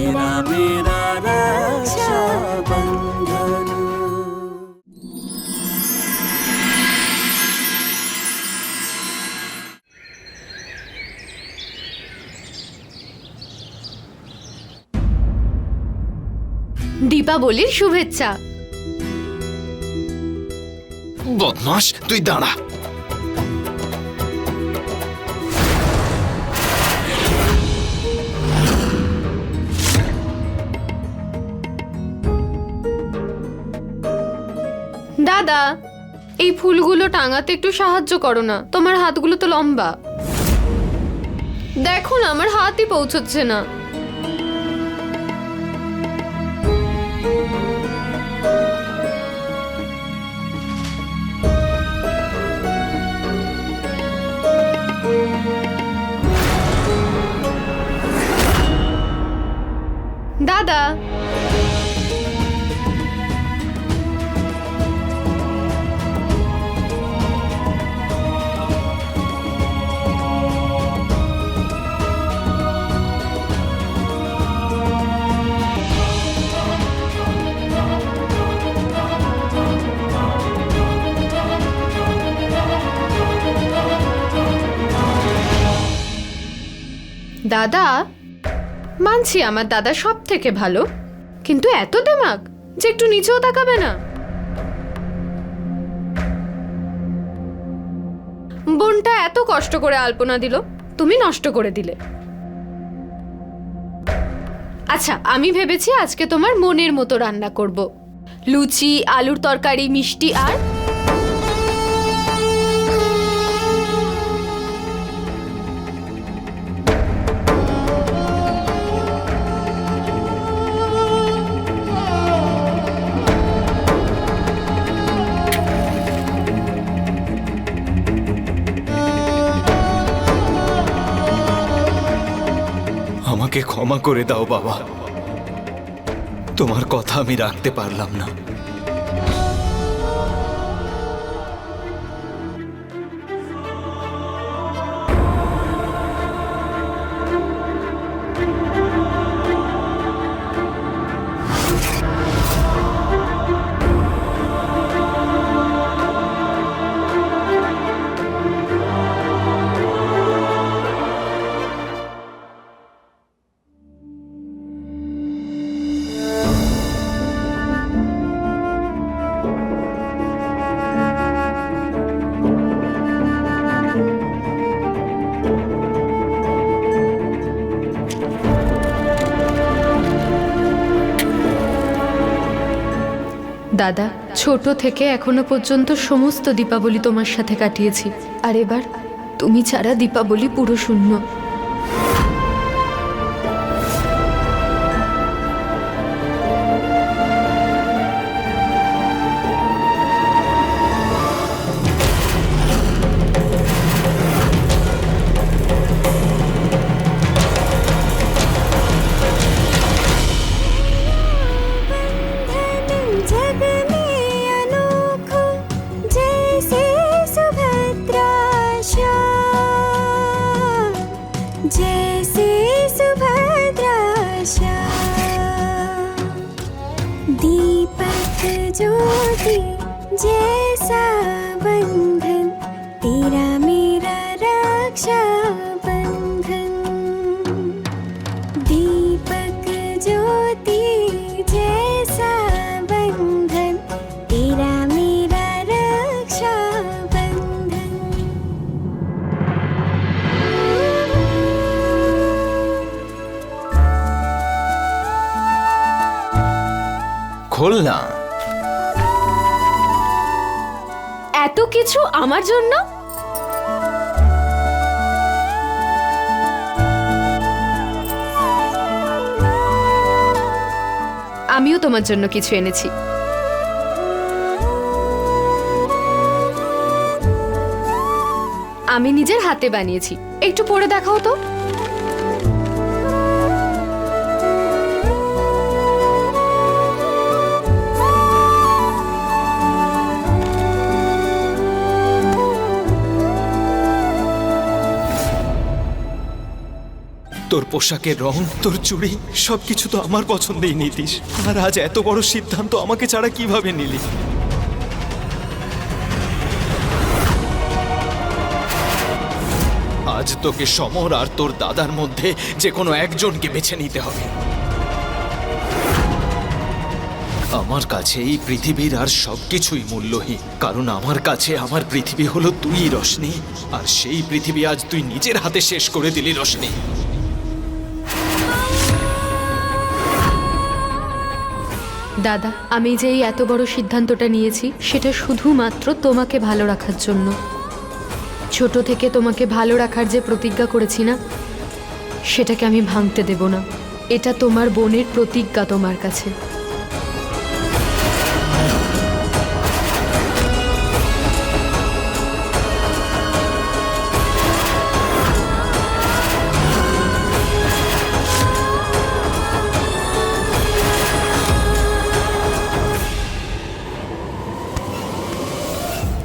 तेरा मेरा रक्षा बंधन। দীপাবলির শুভেচ্ছা। বদমাস, তুই দাঁড়া। দাদা, এই ফুলগুলো টাঙাতে একটু সাহায্য করো না, তোমার হাতগুলো তো লম্বা। দেখো না, আমার হাতই পৌঁছচ্ছে না। দাদা, দাদা মানছি আমার দাদা সব থেকে ভালো, কিন্তু এত দেমাগ যে একটু নিচেও তাকাবে না। বোনটা এত কষ্ট করে আলপনা দিল, তুমি নষ্ট করে দিলে। আচ্ছা, আমি ভেবেছি আজকে তোমার মনের মতো রান্না করব। লুচি, আলুর তরকারি, মিষ্টি আর আমাকে ক্ষমা করে দাও বাবা, তোমার কথা আমি রাখতে পারলাম না। দাদা, ছোট থেকে এখনো পর্যন্ত সমস্ত দীপাবলি তোমার সাথে কাটিয়েছি, আর এবার তুমি ছাড়া দীপাবলি পুরো শূন্য। जैसे सुभद्रा दीपक ज्योति जैसा बंधन, तेरा मेरा रक्षा बंधन। दीपक ज्योति जैसा बंधन, तेरा मेरा रक्षा बंधन। খোল না। এত কিছু আমার জন্য? আমিও তোমার জন্য কিছু এনেছি। আমি নিজের হাতে বানিয়েছি, একটু পরে দেখাও তো। তোর পোশাকের রং, তোর চুড়ি সবকিছু তো আমার পছন্দেই নিতিস, আর আজ এত বড় সিদ্ধান্ত আমাকে ছাড়া কিভাবে নিলি? আজ তোকে সমর আর তোর দাদার মধ্যে যে কোনো একজনকে বেছে নিতে হবে। আমার কাছে এই পৃথিবীর আর সবকিছুই মূল্যহীন, কারণ আমার কাছে আমার পৃথিবী হলো তুই, রোশনি। আর সেই পৃথিবী আজ তুই নিজের হাতে শেষ করে দিলি, রোশনি। দাদা, আমি যে এই এত বড় সিদ্ধান্তটা নিয়েছি সেটা শুধুমাত্র তোমাকে ভালো রাখার জন্য। ছোট থেকে তোমাকে ভালো রাখার যে প্রতিজ্ঞা করেছি না, সেটাকে আমি ভাঙতে দেব না। এটা তোমার বোনের প্রতিজ্ঞা তোমার কাছে।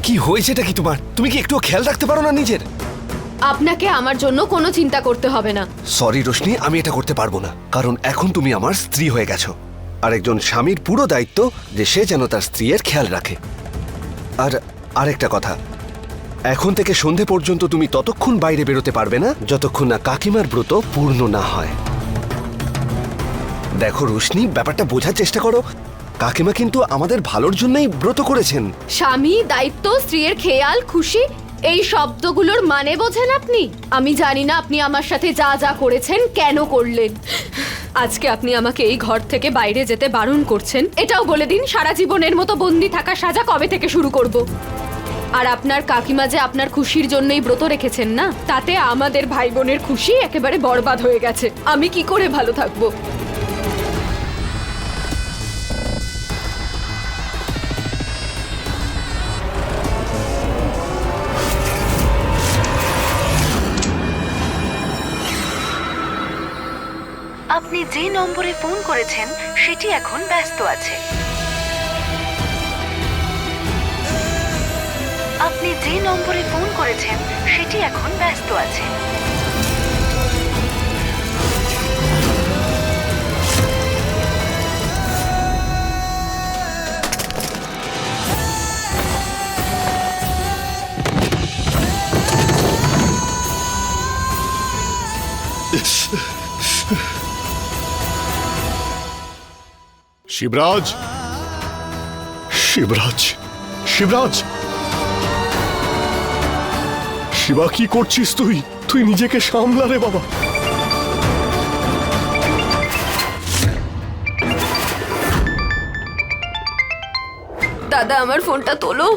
কি হয়েছেটা কি তোমার? তুমি কি একটু খেয়াল রাখতে পারো না নিজের? আপনাকে আমার জন্য কোনো চিন্তা করতে হবে না। সরি রোশনি, আমি এটা করতে পারবো না, কারণ এখন তুমি আমার স্ত্রী হয়ে গেছো। আর একজন স্বামীর পুরো দায়িত্ব যে সে যেন তার স্ত্রীর খেয়াল রাখে। আর আরেকটা কথা, এখন থেকে সন্ধে পর্যন্ত তুমি ততক্ষণ বাইরে বেরোতে পারবে না যতক্ষণ না কাকিমার ব্রত পূর্ণ না হয়। দেখো রোশনি, ব্যাপারটা বোঝার চেষ্টা করো। কাকিমা কিন্তু আমাদের ভালোর জন্যই ব্রত করেছেন। স্বামী, দায়িত্ব, স্ত্রীর খেয়াল, খুশি, এই শব্দগুলোর মানে বোঝেন আপনি? আমি জানি না আপনি আমার সাথে যা যা করেছেন কেন করলেন। আজকে আপনি আমাকে এই ঘর থেকে বাইরে যেতে বারণ করছেন, এটাও বলে দিন সারা জীবনের মতো বন্দি থাকা সাজা কবে থেকে শুরু করব। আর আপনার কাকিমা যে আপনার খুশির জন্যই ব্রত রেখেছেন না, তাতে আমাদের ভাই বোনের খুশি একেবারে বরবাদ হয়ে গেছে। আমি কি করে ভালো থাকবো? আপনি যে নম্বরে ফোন করেছেন সেটি এখন ব্যস্ত আছে। আপনি যে নম্বরে ফোন করেছেন সেটি এখন ব্যস্ত আছে। শিবরাজ, শিবরাজ, শিবরাজ, শিবা, কি করছিস তুই? তুই নিজেকে সামলা রে বাবা। দাদা, আমার ফোনটা তোলো।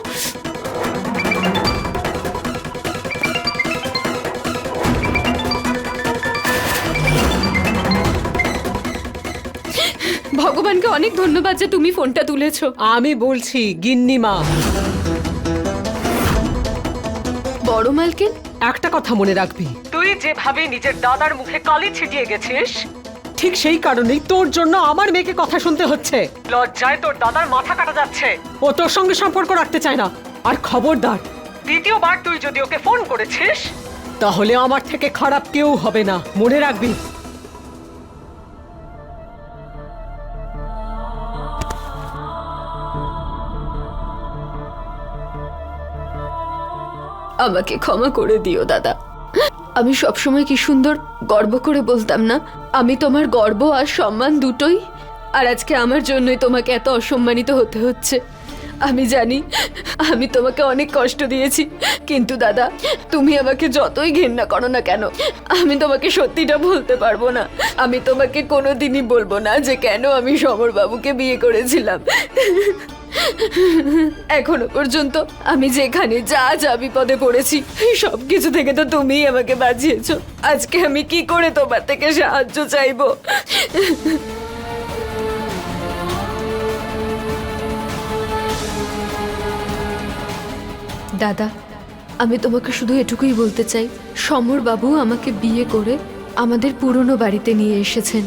ভগবানকে অনেক ধন্যবাদ যে তুমি ফোনটা তুলেছো। আমি বলছি গিন্নিমা। বড় মালকিন, একটা কথা মনে রাখবি, তুই যেভাবে নিজের দাদার মুখে কালি ছিটিয়ে গেছিস, ঠিক সেই কারণেই তোর জন্য আমার মেয়েকে কথা শুনতে হচ্ছে। লজ্জায় তোর দাদার মাথা কাটা যাচ্ছে। ও তোর সঙ্গে সম্পর্ক রাখতে চায় না। আর খবরদার, দ্বিতীয়বার তুই যদি ওকে ফোন করেছিস তাহলে আমার থেকে খারাপ কেউ হবে না, মনে রাখবি। আমাকে ক্ষমা করে দিও দাদা। আমি সবসময় কি সুন্দর গর্ব করে বলতাম না, আমি তোমার গর্ব আর সম্মান দুটোই। আর আজকে আমার জন্যই তোমাকে এত অসম্মানিত হতে হচ্ছে। আমি জানি আমি তোমাকে অনেক কষ্ট দিয়েছি, কিন্তু দাদা, তুমি আমাকে যতই ঘেন্না করো না কেন, আমি তোমাকে সত্যিটা বলতে পারবো না। আমি তোমাকে কোনোদিনই বলবো না যে কেন আমি সমরবাবুকে বিয়ে করেছিলাম। এখনো পর্যন্ত আমি যেখানে যা যা বিপদে পড়েছি সব কিছু থেকে তো তুমিই আমাকে বাঁচিয়েছো। আজকে আমি কি করে তোমার থেকে সাহায্য চাইবো? দাদা, আমি তোমাকে শুধু এটুকুই বলতে চাই, সমরবাবু আমাকে বিয়ে করে আমাদের পুরনো বাড়িতে নিয়ে এসেছেন,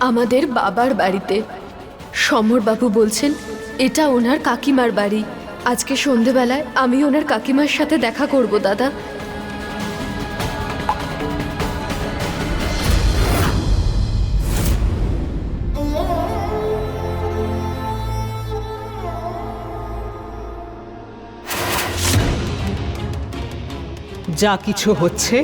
আমাদের বাবার বাড়িতে। সমরবাবু বলছেন এটা ওনার কাকিমার বাড়ি। আজকে সন্ধেবেলায় আমি ওনার কাকিমার সাথে দেখা করব দাদা। যা কিছু হচ্ছে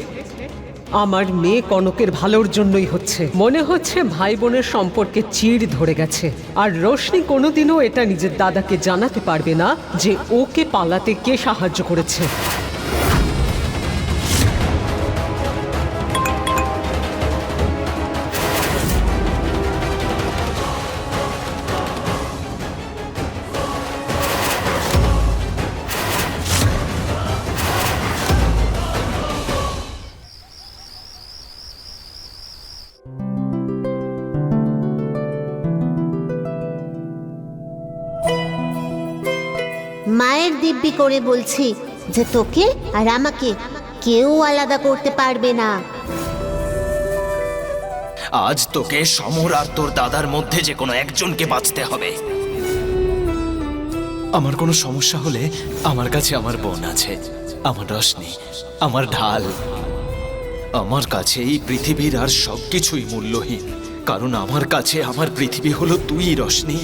আমার মেয়ে কনকের ভালোর জন্যই হচ্ছে। মনে হচ্ছে ভাই বোনের সম্পর্কে চিড় ধরে গেছে। আর রোশনি কোনোদিনও এটা নিজের দাদাকে জানাতে পারবে না যে ওকে পালাতে কে সাহায্য করেছে। মায়ের দিব্যি করে বলছি যে তোকে আর আমাকে কেউ আলাদা করতে পারবে না। আজ তোকে সমর আর তোর দাদার মধ্যে যে কোনো একজনকে বাঁচতে হবে। আমার কোনো সমস্যা হলে আমার কাছে আমার বোন আছে, আমার রোশনি, আমার ঢাল। আমার কাছে এই পৃথিবীর আর সবকিছুই মূল্যহীন, কারণ আমার কাছে আমার পৃথিবী হলো তুই, রোশনি।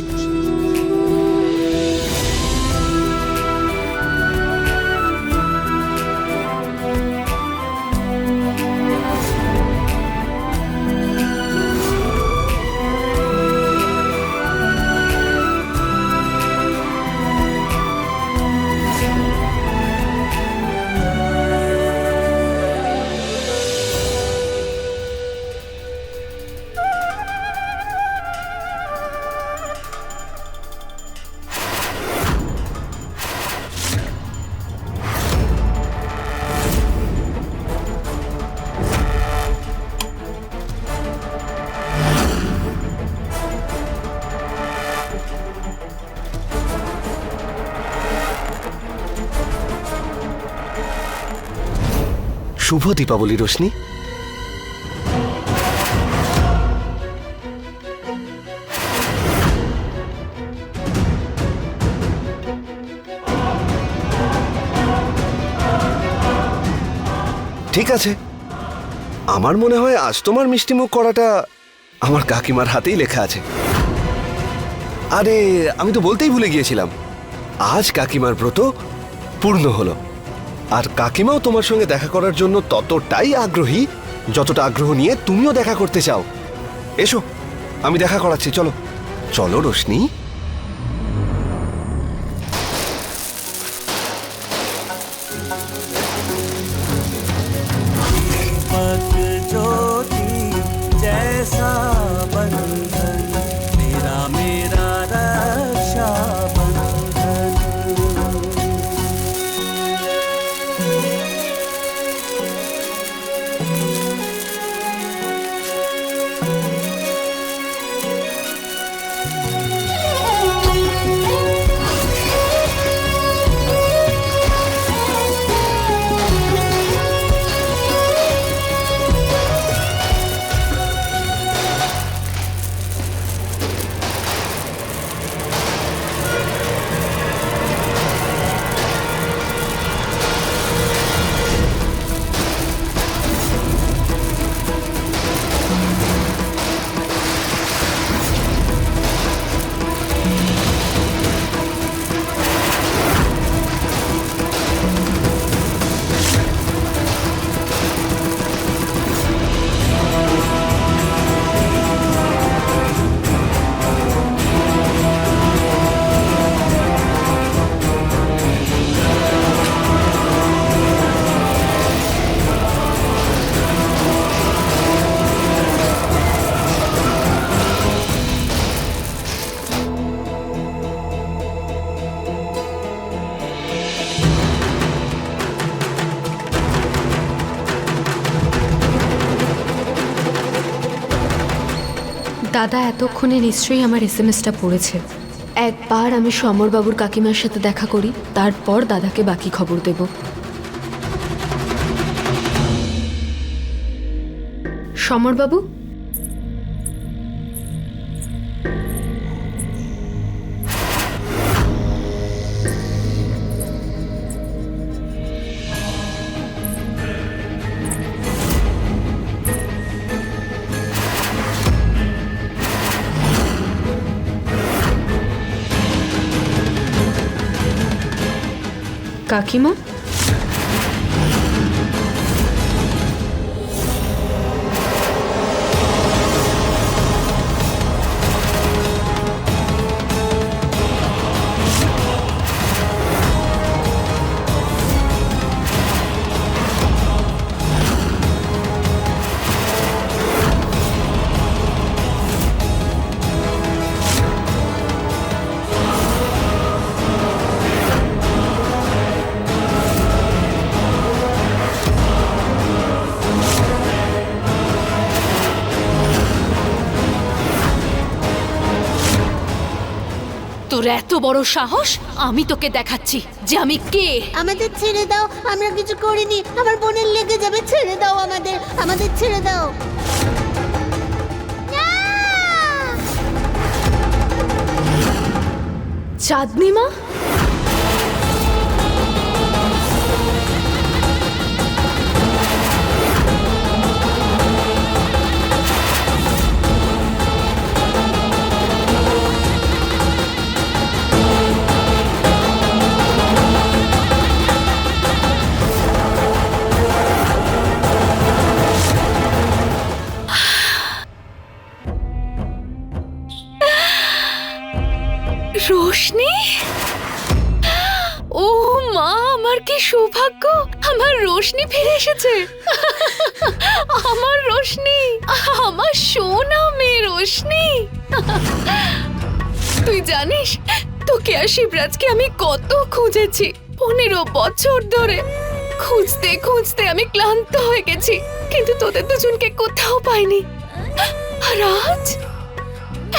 শুভ দীপাবলি রোশনি। ঠিক আছে, আমার মনে হয় আজ তোমার মিষ্টিমুখ করাটা আমার কাকিমার হাতেই লেখা আছে। আরে আমি তো বলতেই ভুলে গিয়েছিলাম, আজ কাকিমার ব্রত পূর্ণ হলো। আর কাকিমাও তোমার সঙ্গে দেখা করার জন্য ততটাই আগ্রহী যতটা আগ্রহ নিয়ে তুমিও দেখা করতে চাও। এসো, আমি দেখা করাচ্ছি। চলো চলো রোশনি। दीपक ज्योति जैसा बंधन, तेरा मेरा रक्षा बंधन। দাদা এতক্ষণে নিশ্চয়ই আমার এসএমএসটা পড়েছে। একবার আমি সমরবাবুর কাকিমার সাথে দেখা করি, তারপর দাদাকে বাকি খবর দেব। সমরবাবু, কাকিমা, তোর এত বড় সাহস, আমি তোকে দেখাচ্ছি যে আমি কে। আমাদের ছেড়ে দাও, আমরা কিছু করিনি। আমার বোনের লেগে যাবে, ছেড়ে দাও আমাদের, আমাদের ছেড়ে দাও। না! চাঁদনি মা, রোশনি। ও মা, আমার কি সৌভাগ্য, আমার রোশনি ফিরে এসেছে। আমার রোশনি, আমার সোনা মেয়ে রোশনি। তুই জানিস তোকে আর শিবরাজকে আমি কত খুঁজেছি, 15 বছর ধরে খুঁজতে খুঁজতে আমি ক্লান্ত হয়ে গেছি, কিন্তু তোদের দুজনকে কোথাও পাইনি। আর আজ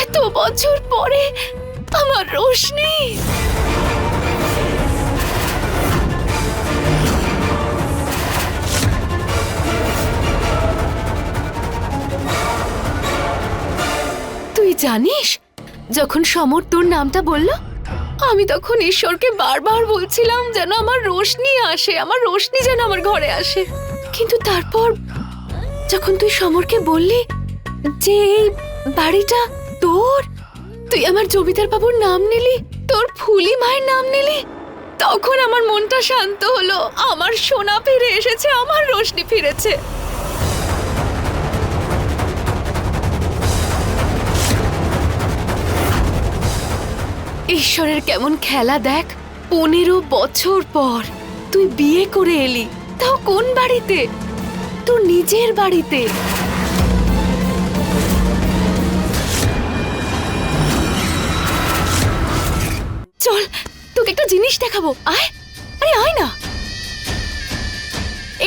এত বছর পরে আমার রোশনি। তুই জানিস যখন সমর তোর নামটা বলল, আমি তখন ঈশ্বরকে বারবার বলছিলাম যেন আমার রোশনি আসে, আমার রোশনি যেন আমার ঘরে আসে। কিন্তু তারপর যখন তুই সমরকে বললি যে এই বাড়িটা তোর, তুই আমার জমিদার বাবুর নাম নিলি, তোর ফুলি মায়ের নাম নিলি, তখন আমার মনটা শান্ত হলো। আমার সোনা ফিরে এসেছে, আমার রোশনি ফিরেছে। ঈশ্বরের কেমন খেলা দেখ, 15 বছর পর তুই বিয়ে করে এলি, তাও কোন বাড়িতে? তোর নিজের বাড়িতে। চল তোকে একটা জিনিস দেখাবো, আয়। আরে আয় না।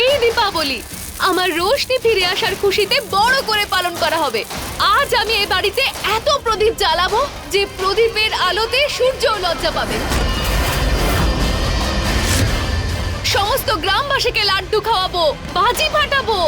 এই দীপাবলি আমার রোশনি ফিরে আসার খুশিতে বড় করে পালন করা হবে। আজ আমি এই বাড়িতে এত প্রদীপ জ্বালাবো যে প্রদীপের আলোতে সূর্য লজ্জা পাবে। সমস্ত গ্রামবাসীকে লাড্ডু খাওয়াবো, বাজি ফাটাবো।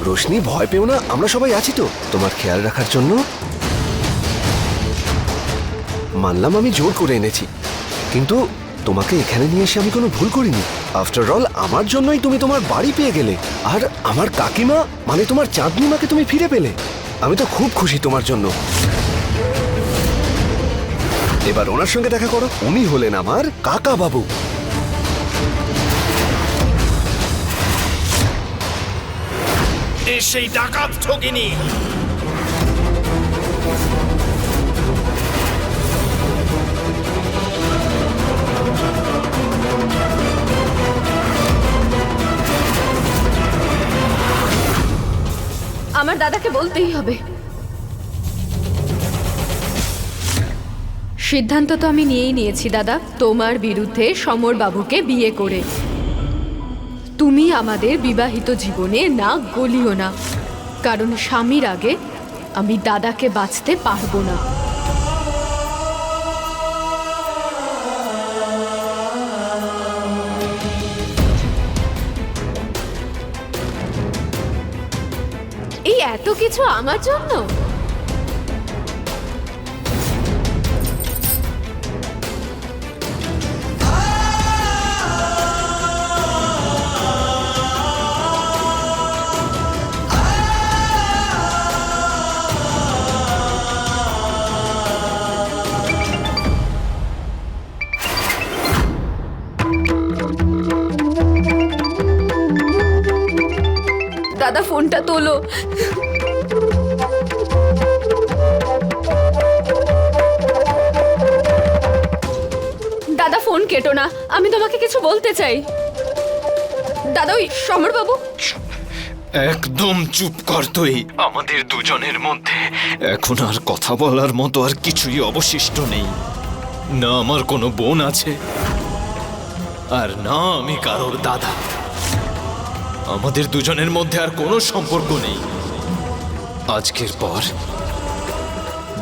রোশনি, ভয় পেও না, আমরা সবাই আছি তো তোমার খেয়াল রাখার জন্য। মানলাম আমি জোর করে এনেছি, কিন্তু তোমাকে এখানে নিয়ে এসে আমি কোনো ভুল করিনি। আফটার অল আমার জন্যই তুমি তোমার বাড়ি পেয়ে গেলে, আর আমার কাকিমা মানে তোমার চাঁদনি মাকে তুমি ফিরে পেলে। আমি তো খুব খুশি তোমার জন্য। এবার ওনার সঙ্গে দেখা করো, উনি হলেন আমার কাকা বাবু। সেই ডাকাত ঠকিনি। আমার দাদাকে বলতেই হবে। সিদ্ধান্ত তো আমি নিয়েই নিয়েছি দাদা, তোমার বিরুদ্ধে সমর বাবুকে বিয়ে করে। তুমি আমাদের বিবাহিত জীবনে না গলিও না, কারণ স্বামীর আগে আমি দাদাকে বাঁচতে পারবো না। এই এত কিছু আমার জন্য? দাদা ফোনটা তোলো। দাদা ফোন কেটো না, আমি তোমাকে কিছু বলতে চাই। দাদা, ওই সমরবাবু। একদম চুপ কর তুই। আমাদের দুজনের মধ্যে এখন আর কথা বলার মতো আর কিছুই অবশিষ্ট নেই। না আমার কোনো বোন আছে, আর না আমি কারোর দাদা। আমাদের দুজনের মধ্যে আর কোনো সম্পর্ক নেই। আজকের পর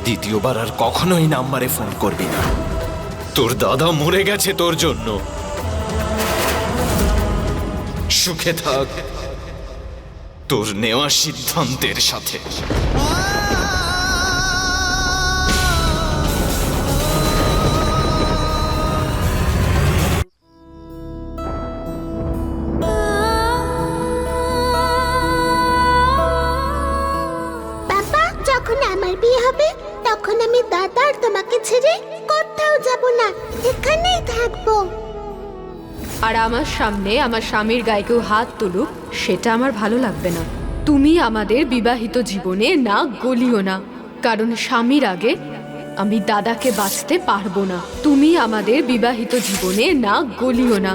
দ্বিতীয়বার আর কখনোই নাম্বারে ফোন করবি না। তোর দাদা মরে গেছে তোর জন্য। সুখে থাক তোর নেওয়া সিদ্ধান্তের সাথে। বাবা, যখন আমার বিয়ে হবে তখন আমি দাদা আর তোমাকে ছেড়ে কোথাও যাব না, এখানেই থাকবো। আর আমার সামনে আমার স্বামীর গায়ে কেউ হাত তুলুক, সেটা আমার ভালো লাগবে না। তুমি আমাদের বিবাহিত জীবনে না গলিও না, কারণ স্বামীর আগে আমি দাদাকে বাঁচতে পারবো না। তুমি আমাদের বিবাহিত জীবনে না গলিও না।